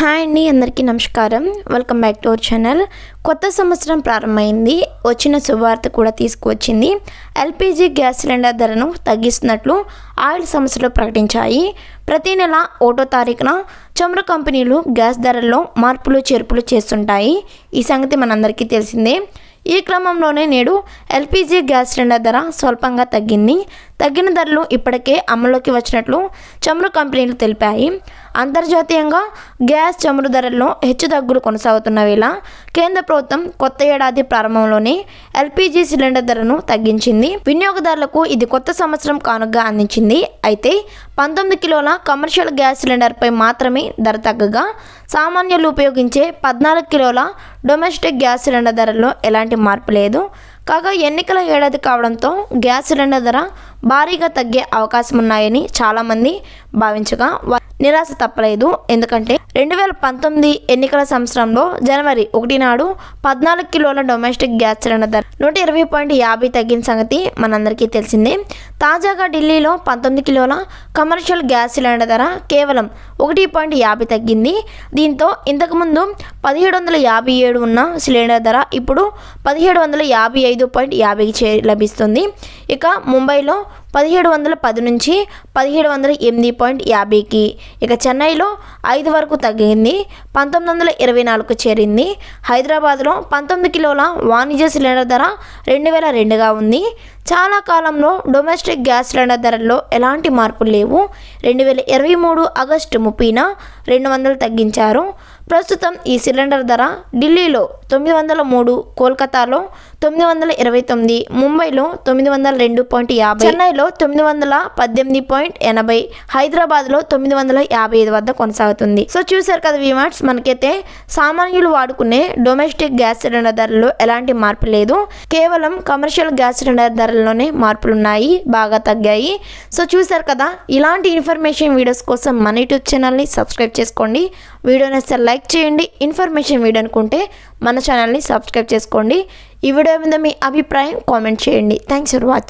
Hi అండి, అందరికీ నమస్కారం. Welcome back to our channel. కొత్త సంవత్సరం ప్రారంభమైంది. వచ్చిన శుభవార్త కూడా తీసుకువచ్చింది. ఎల్పిజి గ్యాస్ సిలిండర్ ధరను తగ్గిస్తున్నట్లు ఆయిల్ సంస్థలు ప్రకటించాయి. ప్రతి నెల 1వ తారీఖున చమురు కంపెనీలు గ్యాస్ ధరల్లో మార్పులు చేర్పులు చేస్తుంటాయి. ఈ సంగతి మనందరికీ తెలిసిందే. ఈ క్రమంలోనే నేడు ఎల్పిజి గ్యాస్ సిలిండర్ ధర స్వల్పంగా తగ్గింది. తగ్గిన ధరలు ఇప్పటికే అమల్లోకి వచ్చినట్లు చమురు కంపెనీలు తెలిపాయి. అంతర్జాతీయంగా గ్యాస్ చమురు ధరల్లో హెచ్చుతగ్గులు కొనసాగుతున్న వేళ కేంద్ర ప్రభుత్వం కొత్త ఏడాది ప్రారంభంలోనే ఎల్పిజి సిలిండర్ ధరను తగ్గించింది. వినియోగదారులకు ఇది కొత్త సంవత్సరం కానుకగా అందించింది. అయితే 19 కిలోల కమర్షియల్ గ్యాస్ సిలిండర్పై మాత్రమే ధర తగ్గగా సామాన్యులు ఉపయోగించే 14 కిలోల డొమెస్టిక్ గ్యాస్ సిలిండర్ ధరల్లో ఎలాంటి మార్పు లేదు. కాగా ఎన్నికల ఏడాది కావడంతో గ్యాస్ సిలిండర్ ధర భారీగా తగ్గే అవకాశం ఉన్నాయని చాలామంది భావించగా నిరాశ తప్పలేదు. ఎందుకంటే 2019 ఎన్నికల సంవత్సరంలో జనవరి 1 నాడు 14 కిలోల డొమెస్టిక్ గ్యాస్ సిలిండర్ ధర 120.50 తగ్గిన సంగతి మనందరికీ తెలిసిందే. తాజాగా ఢిల్లీలో 19 కిలోల కమర్షియల్ గ్యాస్ సిలిండర్ ధర కేవలం 1.50 తగ్గింది. దీంతో ఇంతకుముందు 1757 ఉన్న సిలిండర్ ధర ఇప్పుడు 1755.50కి లభిస్తుంది. ఇక ముంబైలో 1710 నుంచి 1708.50కి, ఇక చెన్నైలో 5 వరకు తగ్గింది. 1924కు చేరింది. హైదరాబాద్లో 19 కిలోల వాణిజ్య సిలిండర్ ధర 2002గా ఉంది. చాలా కాలంలో డొమెస్టిక్ గ్యాస్ సిలిండర్ ధరల్లో ఎలాంటి మార్పులు లేవు. 2023 ఆగస్టు 30న 200 తగ్గించారు. ప్రస్తుతం ఈ సిలిండర్ ధర ఢిల్లీలో 903, కోల్కతాలో 929, ముంబైలో 902.50, చెన్నైలో 918.80, హైదరాబాద్లో 955 వద్ద కొనసాగుతుంది. సో చూసారు కదా వ్యూవర్స్, మనకైతే సామాన్యులు వాడుకునే డొమెస్టిక్ గ్యాస్ సిలిండర్ ధరల్లో ఎలాంటి మార్పు లేదు. కేవలం కమర్షియల్ గ్యాస్ సిలిండర్ ధరల్లోనే మార్పులు ఉన్నాయి, బాగా తగ్గాయి. సో చూసారు కదా, ఇలాంటి ఇన్ఫర్మేషన్ వీడియోస్ కోసం మన యూట్యూబ్ ఛానల్ని సబ్స్క్రైబ్ చేసుకోండి. వీడియోని అసలు లైక్ చేయండి. ఇన్ఫర్మేషన్ వీడియో అనుకుంటే మన ఛానల్ని సబ్స్క్రైబ్ చేసుకోండి. ఈ వీడియో మీద మీ అభిప్రాయం కామెంట్ చేయండి. Thanks for watching.